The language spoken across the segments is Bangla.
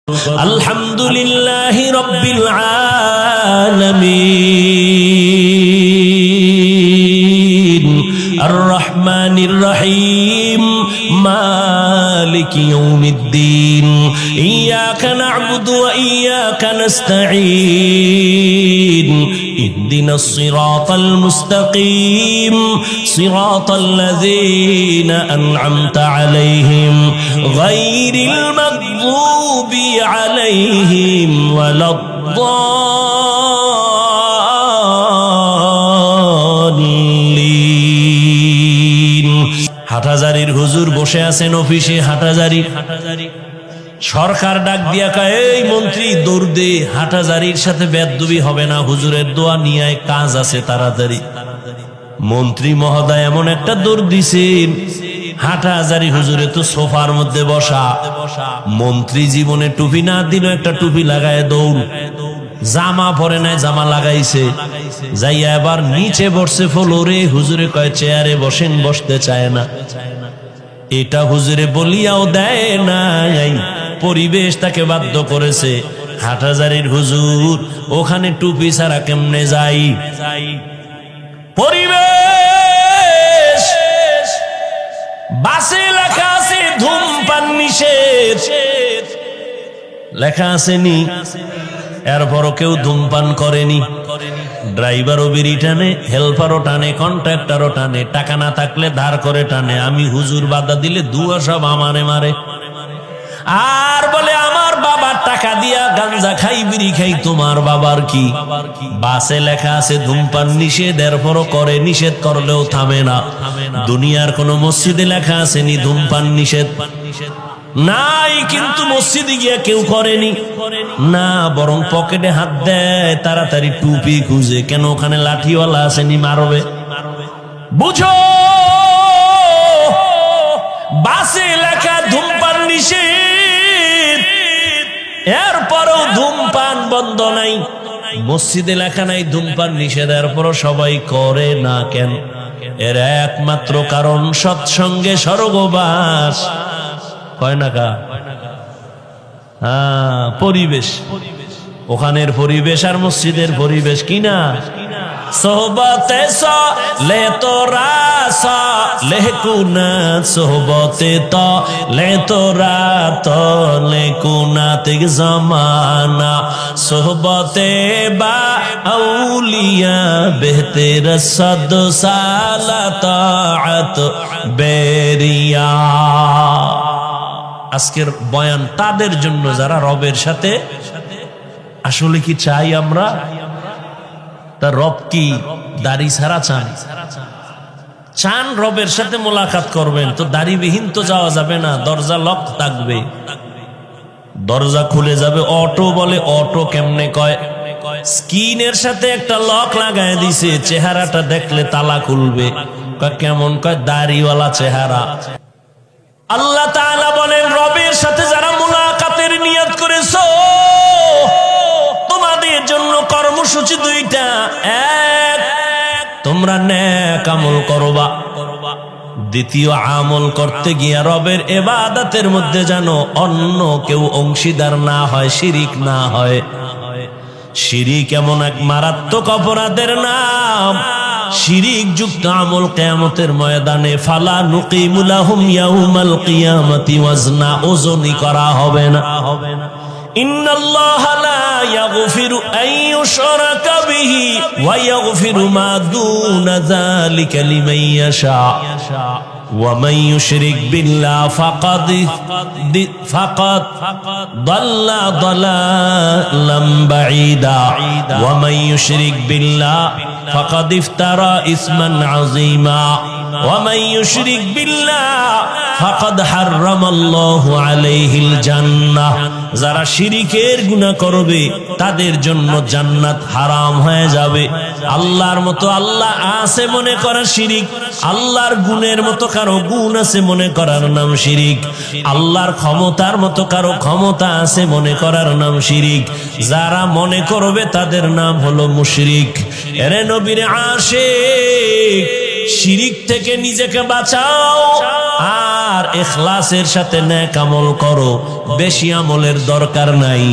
আলহামদুলিল্লাহি রাব্বিল আলামিন আর রহমানির রহিম মালিকি ইয়াউমিদ্দিন ইয়াকা না'বুদু ওয়া ইয়াকা নাস্তাঈন ইহদিনাস সিরাতাল মুস্তাকিম সিরাতাল লাযীনা আন'আমতা আলাইহিম গায়রিল মাগযুবি আলাইহিম ওয়ালাদ-দাল্লিন। হাটহাজারীর হুজুর বসে আছেন অফিসে। হাটহাজারী সরকার ডাক দিয়া কয়, এই মন্ত্রী দৌড় দে, হাটহাজারীর সাথে বেদবি হবে না, হুজুরের দোয়া নিয়ে কাজ আছে তাড়াতাড়ি। মন্ত্রী মহোদয় এমন একটা দৌড় দিছেন, হাটহাজারী হুজুরে তো সোফার মধ্যে বসা। মন্ত্রী জীবনে টুপি না দিল, একটা টুপি লাগায় দৌড়। জামা পরে নাই, জামা লাগাইছে, যাইয়া এবার নিচে বসছে ফ্লোরে। হুজুরে কয় চেয়ারে বসেন, বসতে চায় না। এটা হুজুরে বলিয়াও দেয় নাই, পরিবেশ তাকে বাধ্য করেছে। হাটহাজারীর হুজুর ওখানে টুপি ছাড়া কেমনে যাই? পরিবেশ বাসে লেখা আছে ধূমপান নিষেধ, লেখা আসেনি, এরপরও কেউ ধূমপান করেনি। ড্রাইভারও বিড়ি টানে, হেল্পারও টানে, কন্ট্রাক্টরও টানে, টাকা না থাকলে ধার করে টানে। আমি হুজুর বাধা দিলে দুয়া সব আমারে মারে, আর বলে আমার বাবার টাকা দিয়া গাঞ্জা খাই, বিড়ি খাই, তোমার বাবার কি? বাসে লেখা আছে ধূমপান নিষেধ, এরপরও করে। নিষেধ করলেও থামে না। দুনিয়ার কোন মসজিদে লেখা আসেনি ধূমপান নিষেধ? নাই, কিন্তু মসজিদে গিয়া কেউ করেনি না, বরং পকেটে হাত দেয়, তাড়াতাড়ি টুপি খুঁজে। কেন? ওখানে লাঠিওয়ালা আসেনি, মারবে। বুঝো, বাসে লেখা ধূমপান নিষেধ, এরপরও ধূমপান বন্ধ নাই। মসজিদে লেখা নাই ধূমপান নিষেধ, এরপরও সবাই করে না কেন? এর একমাত্র কারণ সৎসঙ্গে স্বর্গবাস। কয় না কা? পরিবেশ, ওখানের পরিবেশ আর মসজিদের পরিবেশ কিনা? সোহবতে লে তোরা লেকুনা, সোহবতে তো লে তোরা তো লেকুনা তেগ জমানা, সোহবতে বা আউলিয়া বেহতের সদ সালাত বেরিয়া। আজকের বয়ান তাদের জন্য যারা রবের সাথে আসলে কি চাই আমরা? তা রব কি দাড়ি ছাড়া চান? চান রবের সাথে মোলাকাত করবেন, তো দাড়িবিহীন তো যাওয়া যাবে না, দরজা লক থাকবে, দরজা খুলে যাবে। অটো বলে, অটো কেমনে কয়? স্ক্রিনের সাথে একটা লক লাগায় দিছে, চেহারাটা দেখলে তালা খুলবে। কেমন কয়? দাড়িওয়ালা চেহারা। আল্লাহ তাআলা বলেন, রবের সাথে যারা মুলাকাতের নিয়ত করেছো, তোমাদের জন্য কর্মসূচি দুইটা। এক, তোমরা নেক আমল করবা। দ্বিতীয়, আমল করতে গিয়া রবের ইবাদতের মধ্যে যেন অন্য কেউ অংশীদার না হয়, শিরিক না হয়। শিরিক এমন এক মারাত্মক অপরাধের নাম, শিরিক যুক্ত আমল কিয়ামতের ময়দানে ফালা নুকিমু লাহুম ইয়াউমাল কিয়ামাতি ওয়াজনা, ওজনই করা হবে না। ইন্নাল্লাহা লা ইয়াগফিরু আন ইউশরাকা বিহি ওয়া ইয়াগফিরু মা দুনা যালিকা লিমান ইয়াশা ওয়া মান ইউশরিক বিল্লাহি ফাকাদ দাল্লা দালালাম বাঈদা ওয়া মান ইউশরিক বিল্লাহি ফাকাদ ইফতারা ইসমান আযীমা ওয়া মান ইউশরিক বিল্লাহি ফাকাদ হারামাল্লাহু আলাইহিল জান্নাহ। যারা শিরিকের গুনাহ করবে তাদের জন্য জান্নাত হারাম হয়ে যাবে। আল্লাহর মতো আল্লাহ আছে মনে করা শিরিক, আল্লাহর গুণের মতো কারো গুণ আছে মনে করার নাম শিরিক, আল্লাহর ক্ষমতার মতো কারো ক্ষমতা আছে মনে করার নাম শিরিক। যারা মনে করবে তাদের নাম হলো মুশরিক। এরে নবীর আশিক, শিরিক থেকে নিজেকে বাঁচাও, আর ইখলাসের সাথে নেক আমল করো, বেশি আমলের দরকার নাই।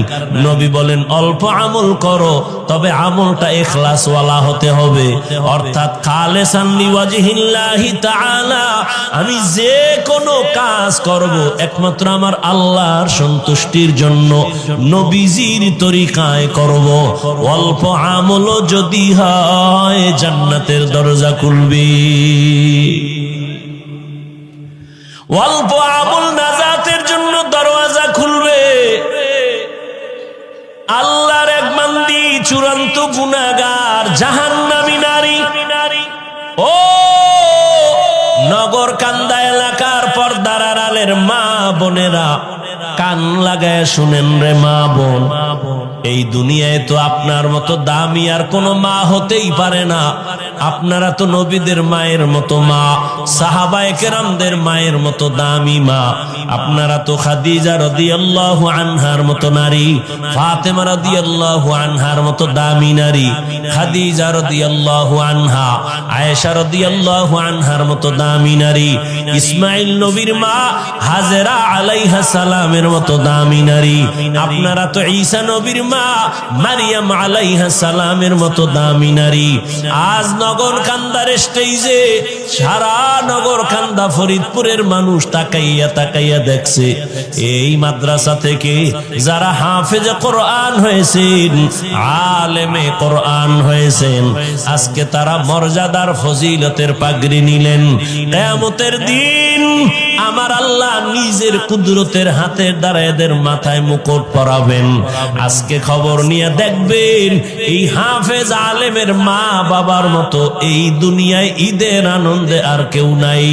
নবী বলেন অল্প আমল করো, তবে আমলটা ইখলাসওয়ালা হতে হবে, অর্থাৎ খালিসান লিওয়াজহিল্লাহি তাআলা। আমি যে কোনো কাজ করব একমাত্র আমার আল্লাহর সন্তুষ্টির জন্য, নবীজির তরিকায় করব। অল্প আমলও যদি হয় জান্নাতের দরজা খুলবে। অল্প আমল নাজাতের জন্য দরওয়াজা খুলবে। আল্লাহর এক বান্দি চূড়ান্ত গুনাহগার, জাহান্নামী নারী। ও নগর কান্দা এলাকার পর্দার আড়ালের মা বোনেরা, কান লাগায় শুনেন রে মা বোন, এই দুনিয়ায় তো আপনার মতো দামি আর কোনো মা হতেই পারে না। আপনারা তো নবীদের মায়ের মতো মা, সাহাবায়ে কেরামদের মায়ের মতো দামি মা। আপনারা তো খাদিজা রাদিয়াল্লাহু আনহার মতো নারী, ফাতেমা রাদিয়াল্লাহু আনহার মতো দামি নারী, খাদিজা রাদিয়াল্লাহু আনহা, আয়েশা রাদিয়াল্লাহু আনহার মতো দামি নারী, ইসমাইল নবীর মা হাজেরা আলাইহিস সালামের মতো দামি নারী। আপনারা তো ঈসা নবীর মা মারিয়াম আলাইহিস সালামের মতো দামি নারী। আজ নগর কান্দার স্টেজে সারা নগর কান্দা ফরিদপুরের মানুষ তাকাইয়া তাকাইয়া দেখছে, এই মাদ্রাসা থেকে যারা হাফেজে কোরআন হয়েছেন, আলেমে কোরআন হয়েছেন, আজকে তারা মর্যাদার ফজিলতের পাগড়ি নিলেন। কিয়ামতের দিন আমার আল্লাহ নিজের কুদরতের হাতের দ্বারা এদের মাথায় মুকুট পরাবেন। আজকে খবর নিয়ে দেখবেন এই হাফেজ আলেমের মা বাবার মতো এই দুনিয়ায় ঈদের আনন্দে আর কেউ নাই।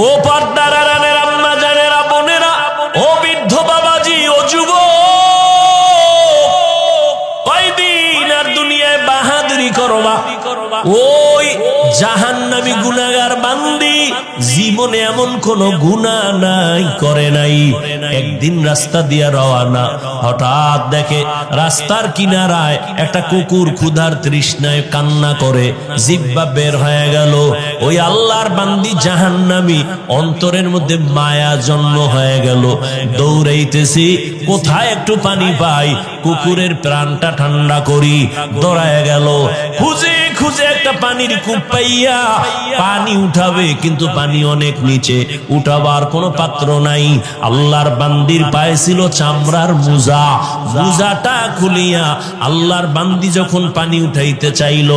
ও পর্দার আড়ালের আম্মা জানেরা, বোনেরা, ও বৃদ্ধ বাবাজি, ও যুবক, কয়দিন আর দুনিয়ায় বাহাদুরি করবা? ওই জাহান্নামী গুনাহগার বান্দি জীবনে এমন কোন গুনাহ নাই করে নাই। একদিন রাস্তা দিয়া রওয়ানা, হঠাৎ দেখে রাস্তার কিনারায় একটা কুকুর ক্ষুধার তৃষ্ণায় কান্না করে, জিহ্বা বের হয়ে গেল। ওই আল্লাহর বান্দি জাহান্নামী, অন্তরের মধ্যে মায়া জন্ম হয়ে গেল। দৌড়াইতেছি, কোথায় একটু পানি পাই, কুকুরের প্রাণটা ঠান্ডা করি। দৌড়ায় গেল, খুঁজে খুঁজে একটা পানির কূপ পাইয়া পানি উঠাবে, কিন্তু পানি অনেক নিচে, উঠাবার কোনো পাত্র নাই। আল্লাহর বান্দির পায়ে ছিল চামড়ার মুজা, মুজাটা খুলিয়া আল্লাহর বান্দি যখন পানি উঠাইতে চাইল,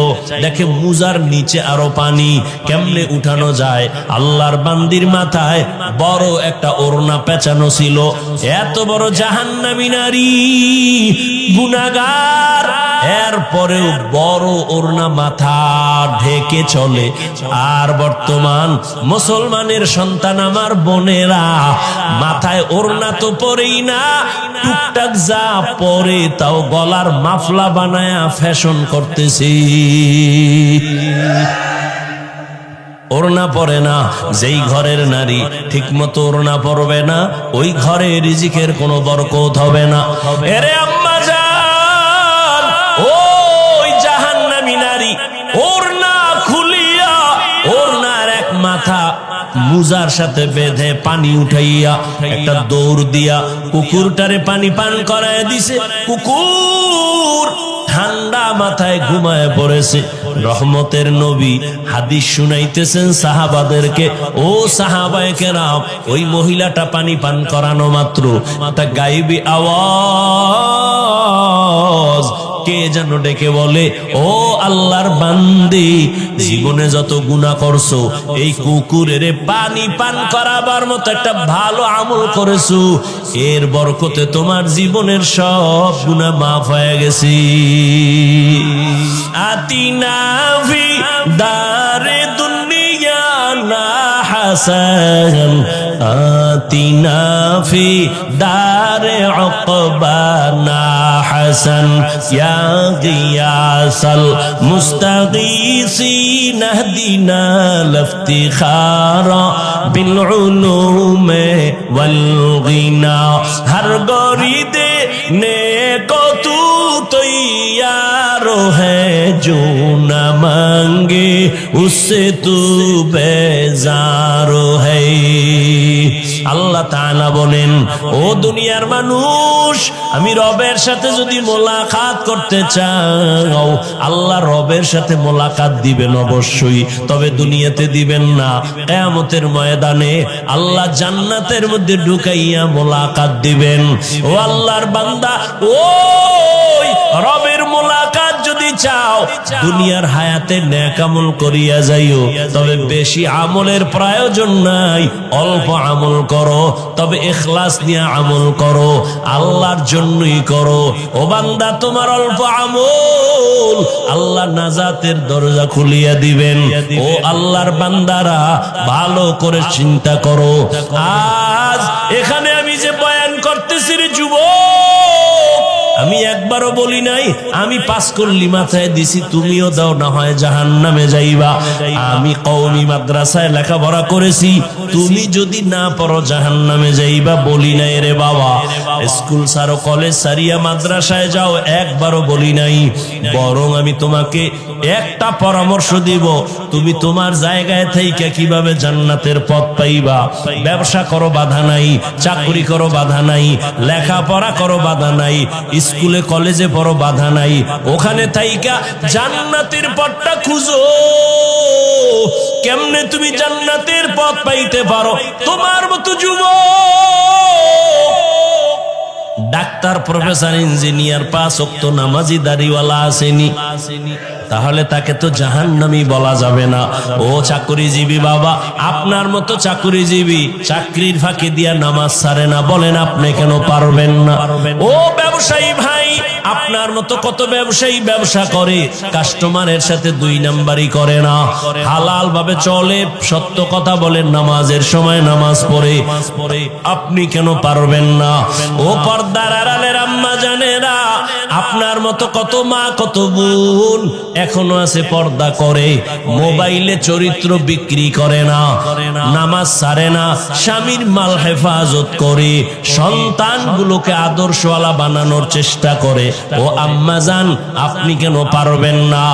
দেখে মুজার নিচে আরো পানি, কেমনে উঠানো যায়? আল্লাহর বান্দির মাথায় বড় একটা ওড়না পেঁচানো ছিল। এত বড় জাহান্নামী নারী, গুনাহগার, এরপরেও বড় ওড়না মাথা ঢেকে চলে। আর বর্তমান মুসলমানের সন্তান আমার বোনেরা, মাথায় ওড়না তো পরেই না, টুকটাক যা পরে তাও গলার মাফলা বানায়া ফ্যাশন করতেছি। ওড়না পরে না। যেই ঘরের নারী ঠিক মতো ওড়না পরবে না, ওই ঘরে রিজিকের কোনো বরকত হবে না। এরে আম্মা জান, ওই জাহান্নামী নারী ওড়না খুলিয়া ওড়নার এক মাথা মুজার সাথে বেঁধে পানি উঠাইয়া একটা দৌড় দিয়া কুকুরটারে পানি পান করায় দিছে। কুকুর ঠান্ডা মাথায় ঘুমায় পড়েছে। রহমতের নবী হাদিস শুনাইতেছেন সাহাবাদেরকে, ও সাহাবায়ে কেরাম, ওই মহিলাটা পানি পান করানো মাত্র একটা গায়েবী আওয়াজ কে যেন ডেকে বলে, ও আল্লাহর বান্দি, জীবনে যত গুনাহ করছো, এই কুকুরের পানি পান করাবার মতো একটা ভালো আমল করেছো, এর বরকতে তোমার জীবনের সব গুনাহ মাফ হয়ে গেছে। আতিনা ফি দারে দুনিয়া না হাসান, আতিনা ফি দারে উকবা না হাসান, ইয়া গিয়াসাল মুস্তাগীসিন ইহদিনা লিফতিখারা বিল উলুমে ওয়াল গিনা। হর গরিদে নেকো তু तैयार है, जो न मांगे उससे तू বেজারো হ্যায়। আল্লাহ তাআলা বলেন, ও দুনিয়ার মানুষ, আমি রবের সাথে যদি মোলাকাত করতে চাও, আল্লাহ রবের সাথে মোলাকাত দিবেন অবশ্যই, তবে দুনিয়াতে দিবেন না। কিয়ামতের ময়দানে আল্লাহ জান্নাতের মধ্যে ঢুকাইয়া মোলাকাত দিবেন। ও আল্লাহর বান্দা, ওই রবের মোলাকাত যদি চাও, দুনিয়ার হায়াতে নেক আমল করিয়া যাইও, তবে বেশি আমলের প্রয়োজন নাই, অল্প আমল করো, তবে ইখলাস নিয়ে আমল করো, আল্লাহর জন্যই করো। ও বান্দা, তোমার অল্প আমল আল্লাহ নাজাতের দরজা খুলিয়া দিবেন। ও আল্লাহর বান্দারা, ভালো করে চিন্তা করো। আজ এখানে আমি যে বয়ান করতেছি রে যুবক, আমি একবারও বলি নাই আমি পাস করলি মাথায় দিছি তুমিও দাও, না হয় জাহান্নামে যাইবা। আমি কওমি মাদ্রাসায় লেখাপড়া করেছি, তুমি যদি না পড়ো জাহান্নামে যাইবা বলি নাই রে বাবা। স্কুল সারো, কলেজ সারিয়া মাদ্রাসায় যাও, একবারও বলি নাই। বরং আমি তোমাকে একটা পরামর্শ দিব, তুমি তোমার জায়গায় থেকে কিভাবে জান্নাতের পথ পাইবা। ব্যবসা করো, বাধা নাই। চাকরি করো, বাধা নাই। লেখাপড়া করো, বাধা নাই। স্কুলে কলেজে পড়ো, বাধা নাই। ওখানে থাইকা জান্নাতের পথটা খুঁজো। কেমনে তুমি জান্নাতের পথ পাইতে পারো? তোমার মতো যুবক, ডাক্তার, প্রফেসর, ইঞ্জিনিয়ার, 5 ওয়াক্ত নামাজি, দাড়িওয়ালা আসেনি, তাহলে তাকে তো জাহান্নামী বলা যাবে না। ও চাকরিজীবী বাবা, আপনার মতো চাকরিজীবী চাকরির ফাঁকি দিয়া নামাজ ছাড়ে না, বলেন আপনি কেন পারবেন না? ও ব্যবসায়ী ভাই, আপনার মতো কত ব্যবসায়ী ব্যবসা করে, কাস্টমারের সাথে 2 নাম্বারি করে না, হালাল ভাবে চলে, সত্য কথা বলেন, নামাজের সময় নামাজ পড়ে, আপনি কেন পারবেন না? ও পর্দার আড়ালের আম্মা জানেরা, আপনার মতো কত মা, কত বোন এখনো আছে পর্দা করে, মোবাইলে চরিত্র বিক্রি করে না, নামাজ ছাড়ে না, স্বামীর মাল হেফাজত করে, সন্তানগুলোকে আদর্শওয়ালা বানানোর চেষ্টা করে। ও আম্মা জান, আপনি কেন পারবেন না?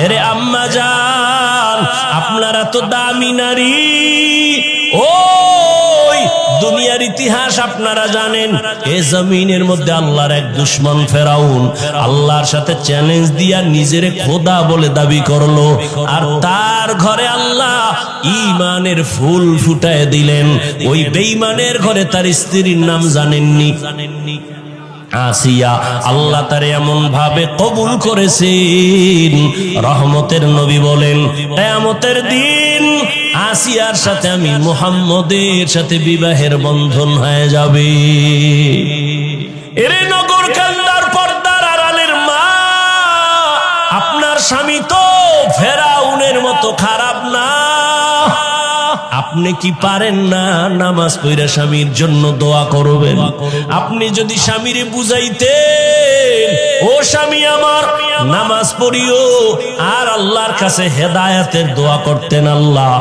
এরে আম্মা জান, আপনারা তো দামি নারী। ওই দুনিয়ার ইতিহাস আপনারা জানেন, এ জমিনের মধ্যে আল্লাহর এক দুশমন ফেরাউন আল্লাহর সাথে চ্যালেঞ্জ দিয়া নিজের খোদা বলে দাবি করলো, আর তার ঘরে আল্লাহ ঈমানের ফুল ফুটায় দিলেন। ওই বেঈমানের ঘরে তার স্ত্রীর নাম জানেননি? আসিয়া। আল্লাহ তার এমন ভাবে কবুল করেছেন, রহমতের নবী বলেন, কিয়ামতের দিন আসিয়ার সাথে আমি মুহাম্মদের সাথে বিবাহের বন্ধন হয়ে যাবে। এরে নগর কান্দার পর্দার আড়ালের মা, আপনার স্বামী তো ফেরাউনের মতো খারাপ না। আপনি কি পারেন না নামাজ পড়া স্বামীর জন্য দোয়া করবেন? আপনি যদি স্বামীরে বুঝাইতেন, ও স্বামী আমার, নামাজ পড়িও, আর আল্লাহর কাছে হেদায়েতের দোয়া করতেন, আল্লাহ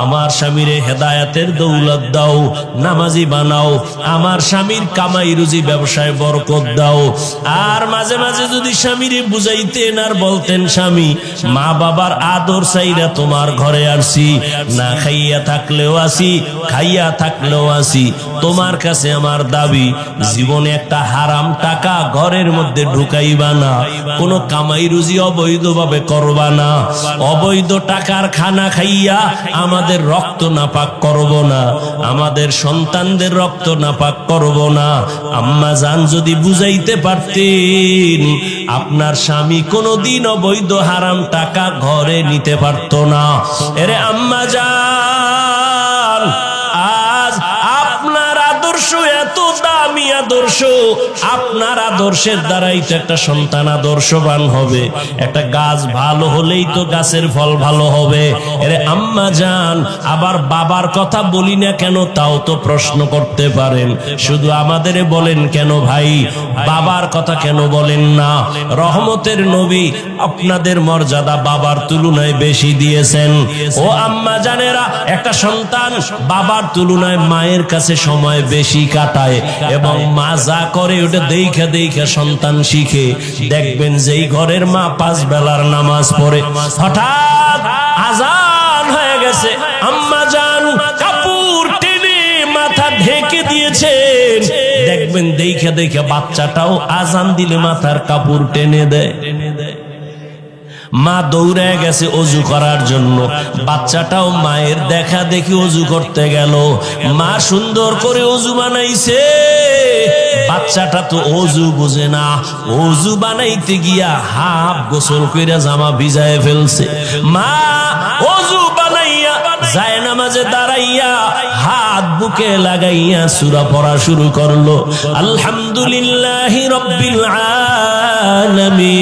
আমার স্বামীরে হেদায়েতের দৌলত দাও, নামাজি বানাও, আমার স্বামীর কামাই রুজি ব্যবসায় বরকত দাও। আর মাঝে মাঝে যদি স্বামীরে বুঝাইতেন আর বলতেন, স্বামী, মা বাবার আদর চাইরা তোমার ঘরে আসছি, না খাইয়া থাকলেও আসি, খাইয়া থাকলেও আসি, তোমার কাছে আমার দাবি, জীবনে একটা হারাম টাকা ঘরের মধ্যে ঢুকাইবা না, কোনো কামাই রুজি অবৈধভাবে করবা না, অবৈধ টাকার খানা খাইয়া আমাদের রক্ত নাপাক করব না, আমাদের সন্তানদের রক্ত নাপাক করব না। আম্মা জান যদি বুঝাইতে পারতেন, আপনার স্বামী কোনোদিন অবৈধ হারাম টাকা ঘরে নিতে পারত না। এরে আম্মা জান, আজ আপনার আদর্শ এত দামি আদর্শ, আপনার আদর্শের দ্বারাই তো একটা সন্তান আদর্শবান হবে। একটা গাছ ভালো হলেই তো গাছের ফল ভালো হবে। এরে আম্মা জান, আবার বাবার কথা বলি না কেন তাও তো প্রশ্ন করতে পারেন। শুধু আমাদের বলেন কেন ভাই, বাবার কথা কেন বলেন না? রহমতের নবী আপনাদের মর্যাদা বাবার তুলনায় বেশি দিয়েছেন। ও আম্মা জানেরা, একটা সন্তান বাবার তুলনায় মায়ের কাছে সময় বেশি কাটায়, এবং মা যা করে ওটা দেখা দেখা সন্তান শিখে। দেখবেন যেই ঘরের মা 5 বেলার নামাজ পড়ে, হঠাৎ আজান হয়ে গেছে, আম্মা দিয়েছেন, দেখবেন দেখে দেখে বাচ্চাটাও আজান দিলে মাথার কাপড় টেনে দেয়। মা দৌড়ে গেছে অজু করার জন্য, বাচ্চাটাও মায়ের দেখা দেখি অজু করতে গেল। মা সুন্দর করে অজু বানাইছে, বাচ্চাটা তো অজু বুঝে না, অজু বানাইতে গিয়া হাফ গোসল কইরা জামা ভিজায় ফেলছে। মা অজু বানাইয়া যায় নামাজে দাঁড়াইয়া হাত বুকে লাগাইয়া সূরা পড়া শুরু করলো, আলহামদুলিল্লাহি রাব্বিল আলামিন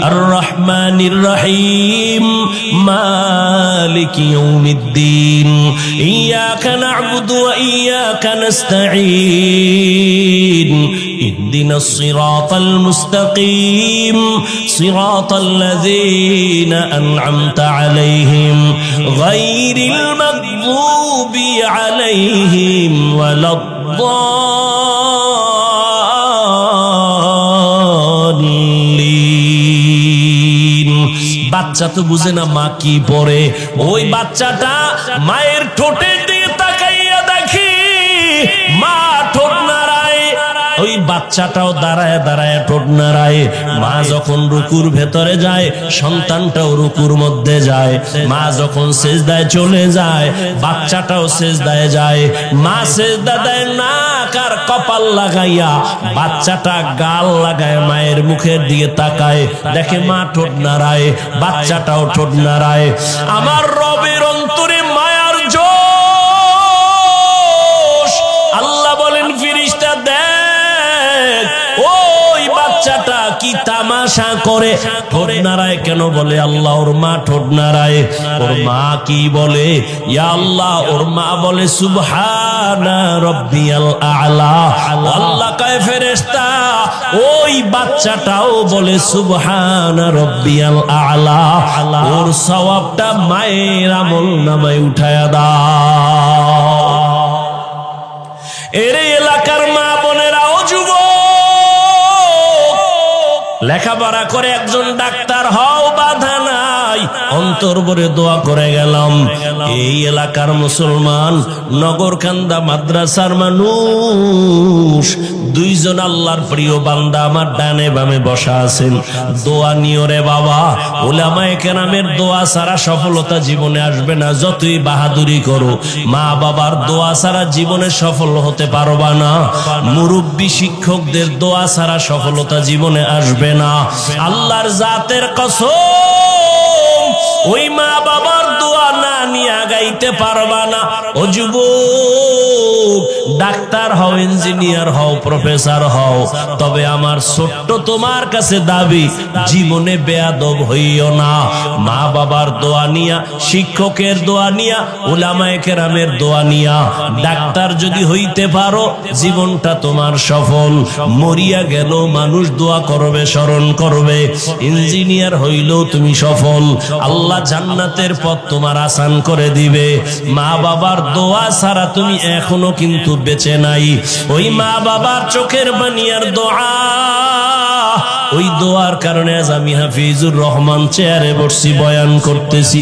আর রহমানির রহিম মালিকি ইয়াউমিদ্দিন ইয়াকা না'বুদু ওয়া ইয়াকা নাস্তাঈন ইহদিনাস সিরাতাল মুস্তাকিম সিরাতাল লাযীনা আন'আমতা আলাইহিম গায়রিল মাগযুবি আলাইহিম ওয়ালাদ-দাল্লিন। বাচ্চা তো বুঝে না মা কি পড়ে। ওই বাচ্চাটা মায়ের ঠোঁটের দিকে তাকাইয়া দেখি মা ঠোঁট নাড়ায়, ওই বাচ্চাটাও দাঁড়ায় দাঁড়ায় ঠোঁট নাড়ায়। মা যখন রুকুর ভেতরে যায়, সন্তানটাও রুকুর মধ্যে যায়। মা যখন সেজদায় চলে যায়, বাচ্চাটাও সেজদায় যায়। মা সেজদা দেয় নাক আর কপাল লাগাইয়া, বাচ্চাটা গাল লাগায় মায়ের মুখের দিকে তাকায়, দেখে মা ঠোঁট নাড়ায়, বাচ্চাটাও ঠোঁট নাড়ায়। আমার রবের অন্তরে মায়ার জোশ। আল্লাহ বলেন, ফেরেশতা দেখ ওই বাচ্চাটা কি তামাশা করে, ঠোঁট নাড়ায় কেন? বলে আল্লাহ ওর মা ঠোঁট নাড়ায়। ওর মা কি বলে? ইয়া আল্লাহ। ওর মা বলে সুবহানা রাব্বিয়াল আ'লা। আল্লাহ কয় ফেরেশতা ওই বাচ্চাটাও বলে সুবহানা রাব্বিয়াল আ'লা, ওর সওয়াবটা মায়ের আমল নামায় উঠায়া দাও। এর এলাকার মা বোনেরা ও যুবক, লেখাপড়া করে একজন ডাক্তার হও, বাধা নাই, অন্তর ভরে দোয়া করে গেলাম। এই এলাকার মুসলমান, নগরকান্দা মাদ্রাসার মানুষ, দুইজন আল্লাহর প্রিয় বান্দা আমার ডানে বামে বসা আছেন। দোয়া নিও রে বাবা, উলামায়ে কেরামের দোয়া ছাড়া সফলতা জীবনে আসবে না। যতই বাহাদুরি করো, মা বাবার দোয়া ছাড়া জীবনে সফল হতে পারবা না। মুরব্বী শিক্ষকদের দোয়া ছাড়া সফলতা জীবনে আসবে না। আল্লাহর জাতের কসম, ওই মা বাবার দোয়া না নিয়ে আগাইতে পারবা না। ও যুবক, ডাক্তার হও, ইঞ্জিনিয়ার হও, প্রফেসর হও, তবে আমার ছোট্ট তোমার কাছে দাবি, জীবনে বেয়াদব হইও না। মা বাবার দোয়া নিয়া, শিক্ষকের দোয়া নিয়া, উলামায়ে কেরামের দোয়া নিয়া ডাক্তার যদি হইতে পারো, জীবনটা তোমার সফল। মরিয়া গেল মানুষ দোয়া করবে, স্মরণ করবে। ইঞ্জিনিয়ার হইলেও তুমি সফল, আল্লাহ জান্নাতের পথ তোমার আসান করে দিবে। মা বাবার দোয়া ছাড়া তুমি এখনো কিন্তু বেঁচে নাই। ওই মা বাবার চোখের বানিয়ার দোয়া, ওই দোয়ার কারণে আজ আমি হাফিজুর রহমান চেয়ারে বসছি, বয়ান করতেছি।